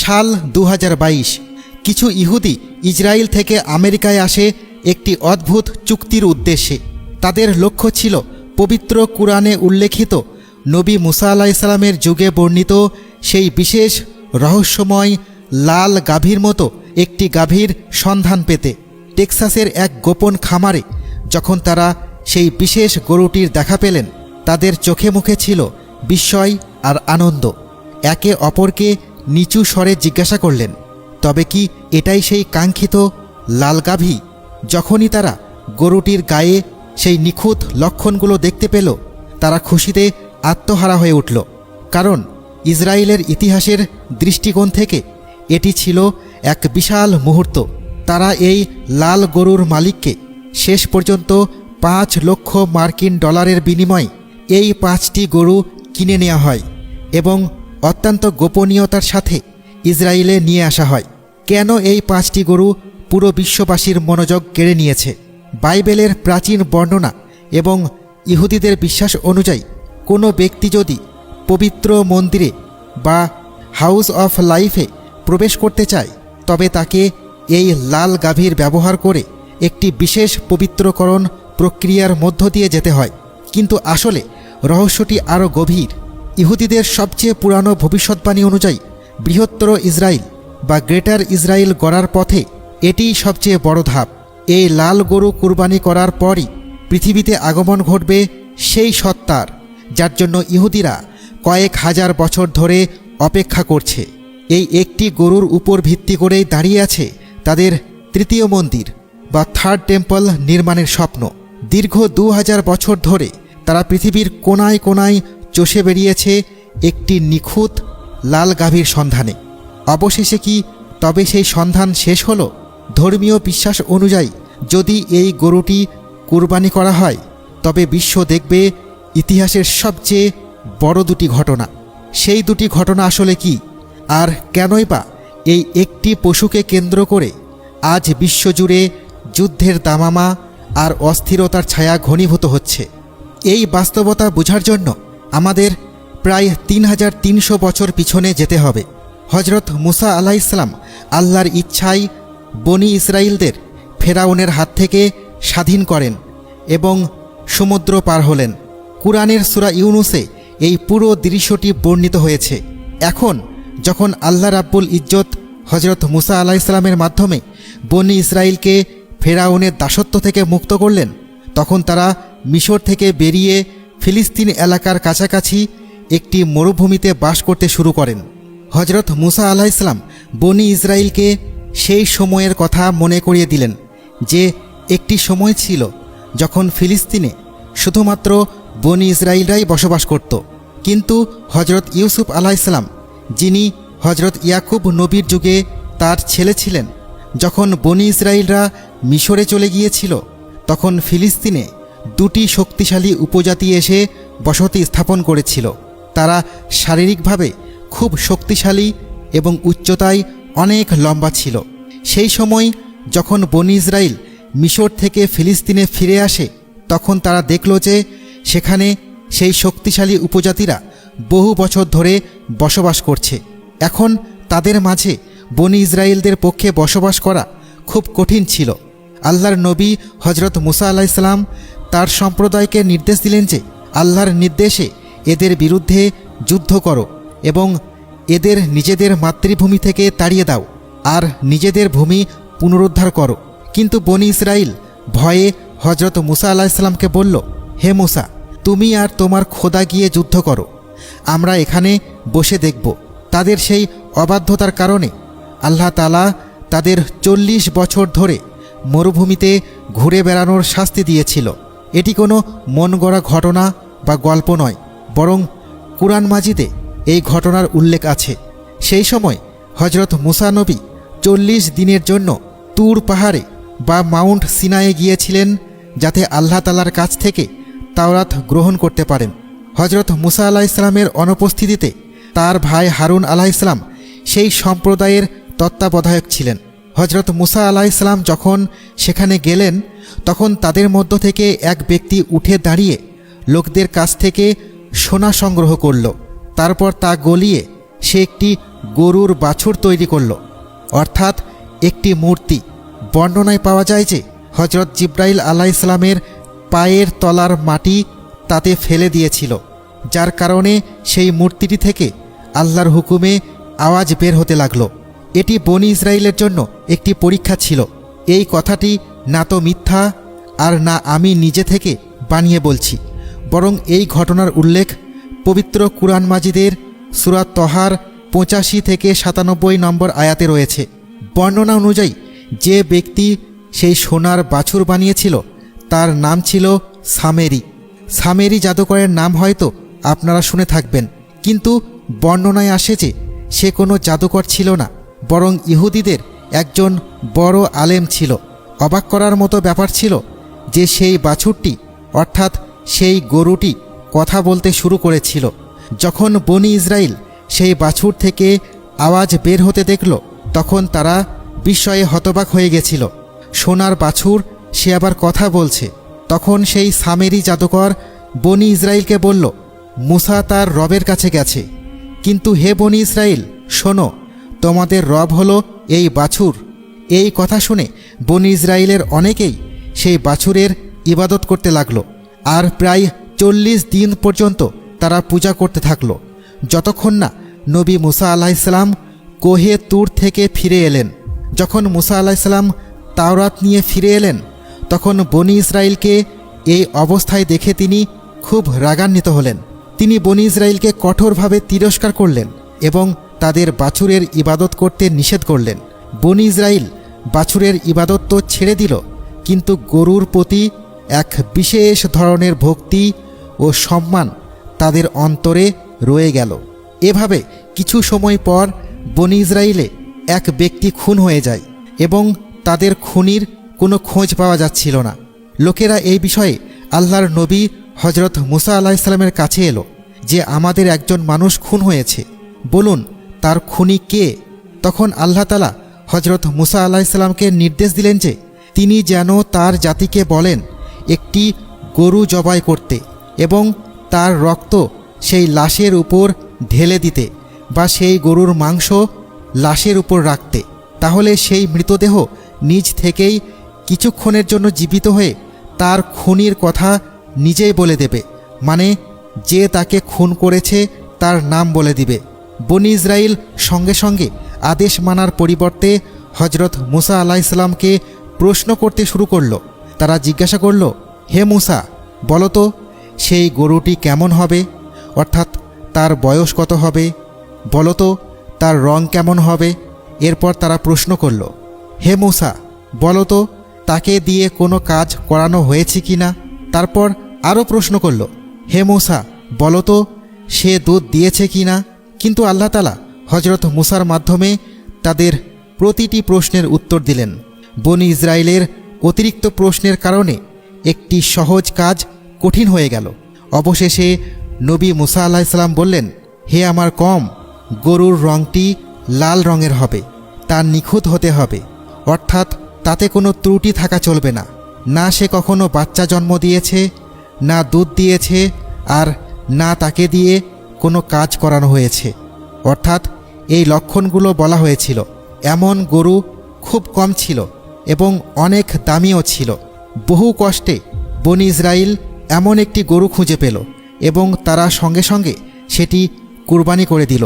সাল 2022। কিছু ইহুদি ইসরায়েল থেকে আমেরিকায় আসে একটি অদ্ভুত চুক্তির উদ্দেশ্যে। তাদের লক্ষ্য ছিল পবিত্র কুরআনে উল্লেখিত নবী মুসা আলাইহিসসালামের যুগে বর্ণিত সেই বিশেষ রহস্যময় লাল গাভীর মতো একটি গাভীর সন্ধান পেতে। টেক্সাসের এক গোপন খামারে যখন তারা সেই বিশেষ গরুটির দেখা পেলেন, তাদের চোখে মুখে ছিল বিস্ময় আর আনন্দ। একে অপরকে নিচু স্বরে জিজ্ঞাসা করলেন, তবে কি এটাই সেই কাঙ্ক্ষিত লাল গাভী? যখনই তারা গরুটির গায়ে সেই নিখুঁত লক্ষণগুলো দেখতে পেল, তারা খুশিতে আত্মহারা হয়ে উঠল। কারণ ইসরায়েলের ইতিহাসের দৃষ্টিকোণ থেকে এটি ছিল এক বিশাল মুহূর্ত। তারা এই লাল গরুর মালিককে শেষ পর্যন্ত $5 লক্ষ বিনিময়ে এই 5টি গরু কিনে নেওয়া হয় এবং অত্যন্ত গোপনীয়তার সাথে ইসরায়েলে নিয়ে আসা হয়। কেন এই 5টি গরু পুরো বিশ্ববাসীর মনোযোগ কেড়ে নিয়েছে? বাইবেলের প্রাচীন বর্ণনা এবং ইহুদিদের বিশ্বাস অনুযায়ী কোনো ব্যক্তি যদি পবিত্র মন্দিরে বা হাউস অফ লাইফে প্রবেশ করতে চায়, তবে তাকে এই লাল গাভীর ব্যবহার করে একটি বিশেষ পবিত্রকরণ প্রক্রিয়ার মধ্য দিয়ে যেতে হয়। কিন্তু আসলে রহস্যটি আরও গভীর। ইহুদিদের সবচেয়ে পুরানো ভবিষ্যৎবাণী অনুযায়ী বৃহত্তর ইসরায়েল বা গ্রেটার ইসরায়েল গড়ার পথে এটিই সবচেয়ে বড় ধাপ। এই লাল গরু কুরবানি করার পরই পৃথিবীতে আগমন ঘটবে সেই সত্তার, যার জন্য ইহুদিরা কয়েক হাজার বছর ধরে অপেক্ষা করছে। এই একটি গরুর উপর ভিত্তি করেই দাঁড়িয়ে আছে তাদের তৃতীয় মন্দির বা থার্ড টেম্পল নির্মাণের স্বপ্ন। দীর্ঘ 2000 বছর ধরে তারা পৃথিবীর কোনায় কোনায় চষে বেরিয়েছে একটি নিখুঁত লাল গাভীর সন্ধানে। অবশেষে কি তবে সেই সন্ধান শেষ হলো? ধর্মীয় বিশ্বাস অনুযায়ী যদি এই গরুটি কুরবানি করা হয়, তবে বিশ্ব দেখবে ইতিহাসের সবচেয়ে বড় দুটি ঘটনা। সেই দুটি ঘটনা আসলে কি, আর কেনই বা এই একটি পশুকে কেন্দ্র করে আজ বিশ্বজুড়ে যুদ্ধের দামামা আর অস্থিরতার ছায়া ঘনীভূত হচ্ছে? এই বাস্তবতা বোঝার জন্য আমাদের প্রায় 3300 বছর পিছনে যেতে হবে। হজরত মুসা আলাইহিসসালাম আল্লাহর ইচ্ছায় বনি ইসরায়েলদের ফেরাউনের হাত থেকে স্বাধীন করেন এবং সমুদ্র পার হলেন। কুরআনের সূরা ইউনুসে এই পুরো দৃশ্যটি বর্ণিত হয়েছে। এখন যখন আল্লাহ রাব্বুল ইজ্জত হজরত মুসা আলাইহিসসালামের মাধ্যমে বনি ইসরায়েলকে ফেরাউনের দাসত্ব থেকে মুক্ত করলেন, তখন তারা মিশর থেকে বেরিয়ে ফিলিস্তিন এলাকার কাছাকাছি একটি মরুভূমিতে বাস করতে শুরু করেন। হজরত মুসা আলাইহিসসালাম বনি ইসরায়েলকে সেই সময়ের কথা মনে করিয়ে দিলেন যে একটি সময় ছিল যখন ফিলিস্তিনে শুধুমাত্র বনি ইসরায়েলরাই বসবাস করত। কিন্তু হজরত ইউসুফ আলাইহিসসালাম, যিনি হজরত ইয়াকুব নবীর যুগে তার ছেলে ছিলেন, যখন বনি ইসরায়েলরা মিশরে চলে গিয়েছিল, তখন ফিলিস্তিনে 2টি শক্তিশালী উপজাতি এসে বসতি স্থাপন করেছিল। তারা শারীরিকভাবে খুব শক্তিশালী এবং উচ্চতায় অনেক লম্বা ছিল। সেই সময় যখন বনি ইসরায়েল মিশর থেকে ফিলিস্তিনে ফিরে আসে, তখন তারা দেখল যে সেখানে সেই শক্তিশালী উপজাতিরা বহু বছর ধরে বসবাস করছে। এখন তাদের মাঝে বনি ইসরায়েলদের পক্ষে বসবাস করা খুব কঠিন ছিল। আল্লাহর নবী হজরত মুসা আলাইহিসসালাম তার সম্প্রদায়কে নির্দেশ দিলেন যে আল্লাহর নির্দেশে এদের বিরুদ্ধে যুদ্ধ করো এবং এদের নিজেদের মাতৃভূমি থেকে তাড়িয়ে দাও আর নিজেদের ভূমি পুনরুদ্ধার করো। কিন্তু বনি ইসরায়েল ভয়ে হজরত মুসা আলাইহিসসালামকে বলল, হে মুসা, তুমি আর তোমার খোদা গিয়ে যুদ্ধ করো, আমরা এখানে বসে দেখব। তাদের সেই অবাধ্যতার কারণে আল্লাহ তাআলা তাদের 40 বছর ধরে মরুভূমিতে ঘুরে বেড়ানোর শাস্তি দিয়েছিল। এটি কোনো মন গড়া ঘটনা বা গল্প নয়, বরং কুরআন মাজিদে এই ঘটনার উল্লেখ আছে। সেই সময় হজরত মুসা নবী 40 দিনের জন্য তুর পাহাড়ে বা মাউন্ট সিনায়ে গিয়েছিলেন, যাতে আল্লাহ তাআলার কাছ থেকে তাওরাত গ্রহণ করতে পারেন। হজরত মুসা আলাইহিসসালামের অনুপস্থিতিতে তার ভাই হারুন আলাইহিসসালাম সেই সম্প্রদায়ের তত্ত্বাবধায়ক ছিলেন। হজরত মুসা আলাইহিসসালাম যখন সেখানে গেলেন, তখন তাদের মধ্য থেকে এক ব্যক্তি উঠে দাঁড়িয়ে লোকদের কাছ থেকে সোনা সংগ্রহ করল। তারপর তা গলিয়ে সে একটি গরুর বাছুর তৈরি করল, অর্থাৎ একটি মূর্তি। বর্ণনায় পাওয়া যায় যে হজরত জিব্রাইল আলাইহিসসালামের পায়ের তলার মাটি তাতে ফেলে দিয়েছিল, যার কারণে সেই মূর্তিটি থেকে আল্লাহর হুকুমে আওয়াজ বের হতে লাগলো। এটি বনি ইসরাইলের জন্য একটি পরীক্ষা ছিল। এই কথাটি না তো মিথ্যা আর না আমি নিজে থেকে বানিয়ে বলছি, বরং এই ঘটনার উল্লেখ পবিত্র কুরআন মাজিদের সূরা তহার 85 থেকে 97 নম্বর আয়াতে রয়েছে। বর্ণনা অনুযায়ী যে ব্যক্তি সেই সোনার বাছুর বানিয়েছিল তার নাম ছিল সামেরি। সামেরি জাদুকরের নাম হয়তো আপনারা শুনে থাকবেন, কিন্তু বর্ণনায় আসে যে সে কোনো জাদুকর ছিল না, বরং ইহুদিদের একজন বড় আলেম ছিল। অবাক করার মতো ব্যাপার ছিল যে সেই বাছুরটি অর্থাৎ সেই গরুটি কথা বলতে শুরু করেছিল। যখন বনি ইসরাইল সেই বাছুর থেকে আওয়াজ বের হতে দেখল, তখন তারা বিস্ময়ে হতবাক হয়ে গেছিল। সোনার বাছুর, সে আবার কথা বলছে। তখন সেই সামেরি জাদুকর বনি ইসরাইলকে বলল, মুসা তার রবের কাছে গেছে, কিন্তু হে বনি ইসরাইল শোনো, তোমাদের রব হলো এই বাছুর। এই কথা শুনে বনি ইসরাইলের অনেকেই সেই বাছুরের ইবাদত করতে লাগলো, আর প্রায় 40 দিন পর্যন্ত তারা পূজা করতে থাকলো, যতক্ষণ না নবী মুসা আলাইহিসসালাম কোহে তুর থেকে ফিরে এলেন। যখন মুসা আলাইহিসসালাম তাওরাত নিয়ে ফিরে এলেন, তখন বনি ইসরাইলকে এই অবস্থায় দেখে তিনি খুব রাগান্বিত হলেন। তিনি বনি ইসরাইলকে কঠোরভাবে তিরস্কার করলেন এবং তাদের বাছুরের ইবাদত করতে নিষেধ করলেন। বনি ইসরাইল বাছুরের ইবাদত তো ছেড়ে দিল, কিন্তু গরুর প্রতি এক বিশেষ ধরনের ভক্তি ও সম্মান তাদের অন্তরে রয়ে গেল। এভাবে কিছু সময় পর বনি ইসরাইলে এক ব্যক্তি খুন হয়ে যায় এবং তাদের খুনির কোনো খোঁজ পাওয়া যাচ্ছিল না। লোকেরা এই বিষয়ে আল্লাহর নবী হজরত মুসা আলাইহিসসালামের কাছে এলো যে আমাদের একজন মানুষ খুন হয়েছে, বলুন তার খুনি কে? তখন আল্লাহ তাআলা হজরত মুসা আলাইহিসসালামকে নির্দেশ দিলেন যে তিনি যেন তার জাতিকে বলেন একটি গরু জবাই করতে এবং তার রক্ত সেই লাশের উপর ঢেলে দিতে বা সেই গরুর মাংস লাশের উপর রাখতে। তাহলে সেই মৃতদেহ নিজ থেকেই কিছুক্ষণের জন্য জীবিত হয়ে তার খুনির কথা নিজেই বলে দেবে, মানে যে তাকে খুন করেছে তার নাম বলে দিবে। বনি ইসরাইল সঙ্গে সঙ্গে আদেশ মানার পরিবর্তে হজরত মুসা আলাইহিসসালামকে প্রশ্ন করতে শুরু করল। তারা জিজ্ঞাসা করল, হে মুসা, বলো তো সেই গরুটি কেমন হবে, অর্থাৎ তার বয়স কত হবে, বলো তো তার রং কেমন হবে। এরপর তারা প্রশ্ন করল, হে মুসা, বলো তো তাকে দিয়ে কোনো কাজ করানো হয়েছে কি না। তারপর আরও প্রশ্ন করল, হে মুসা, বলো তো সে দুধ দিয়েছে কি না। কিন্তু আল্লাহ তাআলা হজরত মুসার মাধ্যমে তাদের প্রতিটি প্রশ্নের উত্তর দিলেন। বনি ইসরায়েলের অতিরিক্ত প্রশ্নের কারণে একটি সহজ কাজ কঠিন হয়ে গেল। অবশেষে নবী মুসা আলাইহিসসালাম বললেন, হে আমার কওম, গরুর রঙটি লাল রঙের হবে, তা নিখুঁত হতে হবে, অর্থাৎ তাতে কোনো ত্রুটি থাকা চলবে না। না সে কখনো বাচ্চা জন্ম দিয়েছে, না দুধ দিয়েছে, আর না তাকে দিয়ে কোনো কাজ করানো হয়েছে। অর্থাৎ এই লক্ষণগুলো বলা হয়েছিল। এমন গরু খুব কম ছিল এবং অনেক দামিও ছিল। বহু কষ্টে বনি ইসরাইল এমন একটি গরু খুঁজে পেল এবং তারা সঙ্গে সঙ্গে সেটি কুরবানি করে দিল।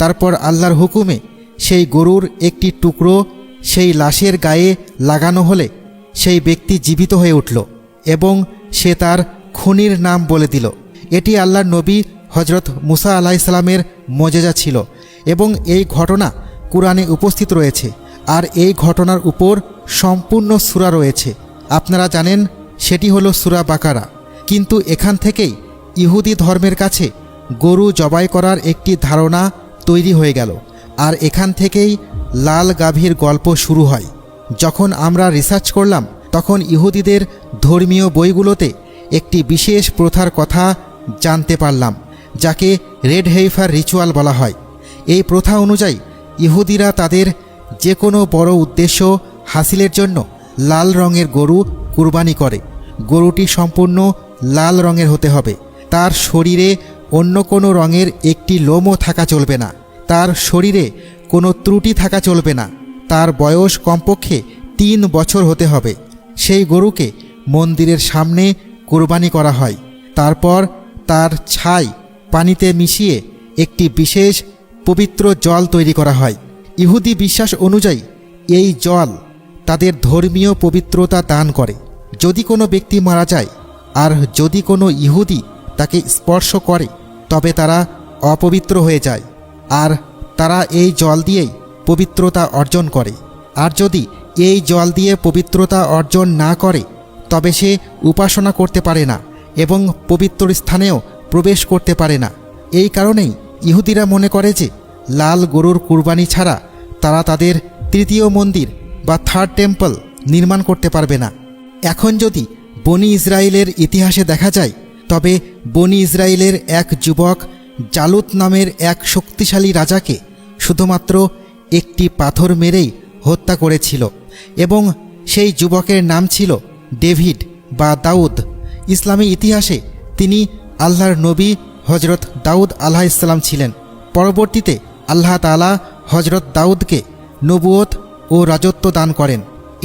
তারপর আল্লাহর হুকুমে সেই গরুর একটি টুকরো সেই লাশের গায়ে লাগানো হলে সেই ব্যক্তি জীবিত হয়ে উঠল এবং সে তার খুনির নাম বলে দিল। এটি আল্লাহর নবী হজরত মুসা আলাইহিসসালামের মজেজা ছিল এবং এই ঘটনা কুরআনে উপস্থিত রয়েছে, আর এই ঘটনার উপর সম্পূর্ণ সূরা রয়েছে। আপনারা জানেন সেটি হলো সূরা বাকারা। কিন্তু এখান থেকেই ইহুদি ধর্মের কাছে গরু জবাই করার একটি ধারণা তৈরি হয়ে গেল, আর এখান থেকেই লাল গাভীর গল্প শুরু হয়। যখন আমরা রিসার্চ করলাম, তখন ইহুদিদের ধর্মীয় বইগুলোতে একটি বিশেষ প্রথার কথা জানতে পারলাম, যাকে রেড হেইফার রিচুয়াল বলা হয়। এই প্রথা অনুযায়ী ইহুদিরা তাদের যে কোনো বড় উদ্দেশ্য হাসিলের জন্য লাল রঙের গরু কুরবানি করে। গরুটি সম্পূর্ণ লাল রঙের হতে হবে, তার শরীরে অন্য কোনো রঙের একটি লোমও থাকা চলবে না। তার শরীরে কোনো ত্রুটি থাকা চলবে না। তার বয়স কমপক্ষে 3 বছর হতে হবে। সেই গরুকে মন্দিরের সামনে কোরবানি করা হয়। তারপর তার ছাই পানিতে মিশিয়ে একটি বিশেষ পবিত্র জল তৈরি করা হয়। ইহুদি বিশ্বাস অনুযায়ী এই জল তাদের ধর্মীয় পবিত্রতা দান করে। যদি কোনো ব্যক্তি মারা যায় আর যদি কোনো ইহুদি তাকে স্পর্শ করে তবে তারা অপবিত্র হয়ে যায়, আর তারা এই জল দিয়েই পবিত্রতা অর্জন করে। আর যদি এই জল দিয়ে পবিত্রতা অর্জন না করে তবে সে উপাসনা করতে পারে না এবং পবিত্র স্থানেও প্রবেশ করতে পারে না। এই কারণেই ইহুদিরা মনে করে যে লাল গরুর কুরবানি ছাড়া তারা তাদের তৃতীয় মন্দির বা থার্ড টেম্পল নির্মাণ করতে পারবে না। এখন যদি বনি ইসরায়েলের ইতিহাসে দেখা যায় তবে বনি ইসরায়েলের এক যুবক জালুত নামের এক শক্তিশালী রাজাকে শুধুমাত্র একটি পাথর মেরেই হত্যা করেছিল এবং সেই যুবকের নাম ছিল ডেভিড বা দাউদ। ইসলামী ইতিহাসে তিনি আল্লাহর নবী হজরত দাউদ আলাইহিসসালাম ছিলেন। পরবর্তীতে আল্লাহ তাআলা হজরত দাউদকে নবুয়ত ও রাজত্ব দান করেন।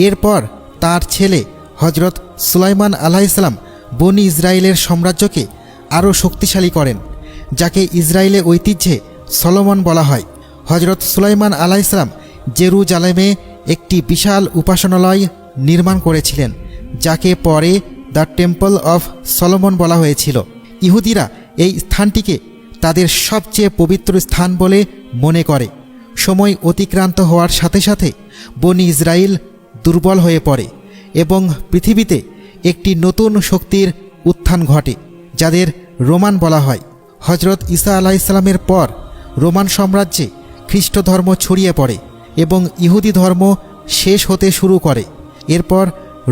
এরপর তার ছেলে হজরত সুলাইমান আলাইহিসসালাম বনি ইসরায়েলের সাম্রাজ্যকে আরও শক্তিশালী করেন, যাকে ইসরায়েলে ঐতিহ্যে সলোমন বলা হয়। হজরত সুলাইমান আলাইহিসসালাম জেরুজালেমে একটি বিশাল উপাসনালয় নির্মাণ করেছিলেন, যাকে পরে দ্য টেম্পল অফ সলোমন বলা হয়েছিল। ইহুদিরা এই স্থানটিকে তাদের সবচেয়ে পবিত্র স্থান বলে মনে করে। সময় অতিক্রান্ত হওয়ার সাথে সাথে বনি ইসরায়েল দুর্বল হয়ে পড়ে এবং পৃথিবীতে একটি নতুন শক্তির উত্থান ঘটে, যাদের রোমান বলা হয়। হজরত ঈসা আলাইহিসসালামের পর রোমান সাম্রাজ্যে খ্রিস্ট ধর্ম ছড়িয়ে পড়ে এবং ইহুদি ধর্ম শেষ হতে শুরু করে। এরপর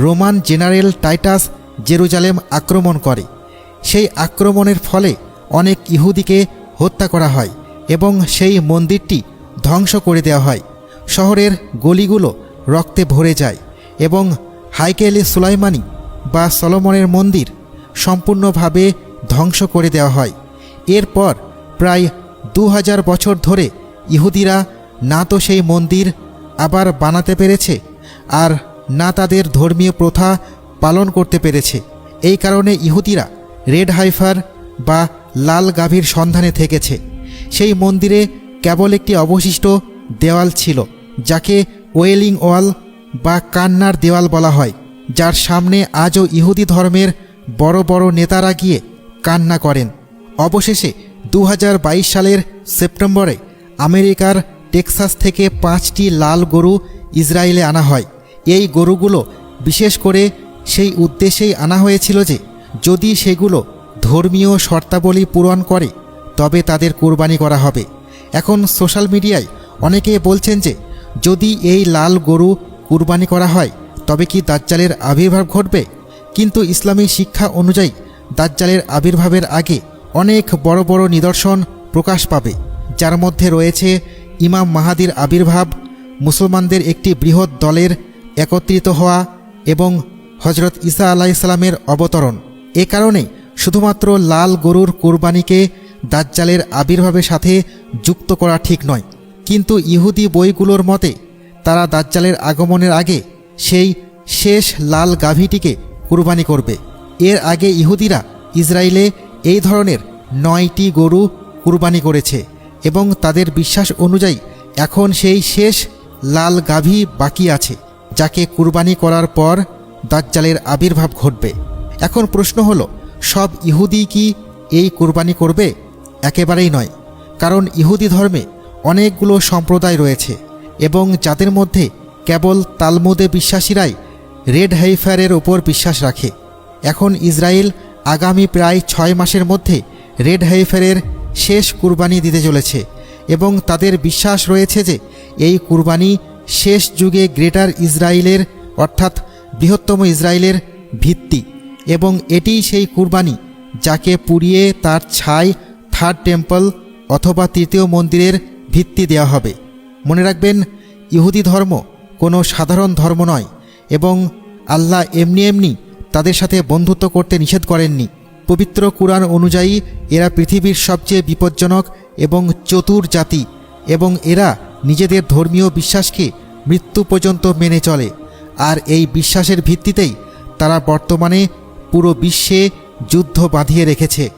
রোমান জেনারেল টাইটাস জেরুজালেম আক্রমণ করে। সেই আক্রমণের ফলে অনেক ইহুদিকে হত্যা করা হয় এবং সেই মন্দিরটি ধ্বংস করে দেওয়া হয়। শহরের গলিগুলো রক্তে ভরে যায় এবং হাইকেলে সুলাইমানি বা সলোমনের মন্দির সম্পূর্ণভাবে ধ্বংস করে দেওয়া হয়। এরপর প্রায় 2000 বছর ধরে ইহুদিরা না তো সেই মন্দির আবার বানাতে পেরেছে আর না তাদের ধর্মীয় প্রথা পালন করতে পেরেছে। এই কারণে ইহুদিরা রেড হাইফার বা লাল গাভীর সন্ধানে থেকেছে। সেই মন্দিরে কেবল একটি অবশিষ্ট দেওয়াল ছিল, যাকে ওয়েলিং ওয়াল বা কান্নার দেওয়াল বলা হয়, যার সামনে আজও ইহুদি ধর্মের বড় বড় নেতারা গিয়ে কান্না করেন। অবশেষে 2022 সালের সেপ্টেম্বরে আমেরিকার টেক্সাস থেকে 5টি লাল গরু ইসরায়েলে আনা হয়। এই গরুগুলো বিশেষ করে সেই উদ্দেশ্যেই আনা হয়েছিল যে যদি সেগুলো ধর্মীয় শর্তাবলী পূরণ করে তবে তাদের কোরবানি করা হবে। এখন সোশ্যাল মিডিয়ায় অনেকে বলছেন যে যদি এই লাল গরু কুরবানি করা হয় তবে কি দাজ্জালের আবির্ভাব ঘটবে? কিন্তু ইসলামী শিক্ষা অনুযায়ী দাজ্জালের আবির্ভাবের আগে অনেক বড় বড় নিদর্শন প্রকাশ পাবে, যার মধ্যে রয়েছে ইমাম মাহাদির আবির্ভাব, মুসলমানদের একটি বৃহৎ দলের একত্রিত হওয়া এবং হজরত ঈসা আলাইহিসসালামের অবতরণ। এ কারণে শুধুমাত্র লাল গরুর কোরবানিকে দাজ্জালের আবির্ভাবের সাথে যুক্ত করা ঠিক নয়। কিন্তু ইহুদি বইগুলোর মতে তারা দাজ্জালের আগমনের আগে সেই শেষ লাল গাভীটিকে কুরবানি করবে। এর আগে ইহুদিরা ইসরায়েলে এই ধরনের 9টি গরু কুরবানি করেছে এবং তাদের বিশ্বাস অনুযায়ী এখন সেই শেষ লাল গাভী বাকি আছে, যাকে কুরবানি করার পর দাজ্জালের আবির্ভাব ঘটবে। এখন প্রশ্ন হলো, সব ইহুদি কি এই কুরবানি করবে? একেবারেই নয়, কারণ ইহুদি ধর্মে অনেকগুলো সম্প্রদায় রয়েছে এবং যাদের মধ্যে কেবল তালমুদে বিশ্বাসীরাই রেড হাইফারের ওপর বিশ্বাস রাখে। এখন ইসরায়েল আগামী প্রায় 6 মাসের মধ্যে রেড হাইফারের শেষ কুরবানি দিতে চলেছে এবং তাদের বিশ্বাস রয়েছে যে এই কুরবানি শেষ যুগে গ্রেটার ইসরায়েলের অর্থাৎ বৃহত্তম ইসরায়েলের ভিত্তি এবং এটিই সেই কুরবানি যাকে পুড়িয়ে তার ছাই থার্ড টেম্পল অথবা তৃতীয় মন্দিরের ভিত্তি দেওয়া হবে। মনে রাখবেন, ইহুদি ধর্ম কোনো সাধারণ ধর্ম নয় এবং আল্লাহ এমনি এমনি তাদের সাথে বন্ধুত্ব করতে নিষেধ করেননি। পবিত্র কুরআন অনুযায়ী এরা পৃথিবীর সবচেয়ে বিপজ্জনক এবং চতুর জাতি এবং এরা নিজেদের ধর্মীয় বিশ্বাসকে মৃত্যু পর্যন্ত মেনে চলে। আর এই বিশ্বাসের ভিত্তিতেই তারা বর্তমানে পুরো বিশ্বে যুদ্ধ বাঁধিয়ে রেখেছে।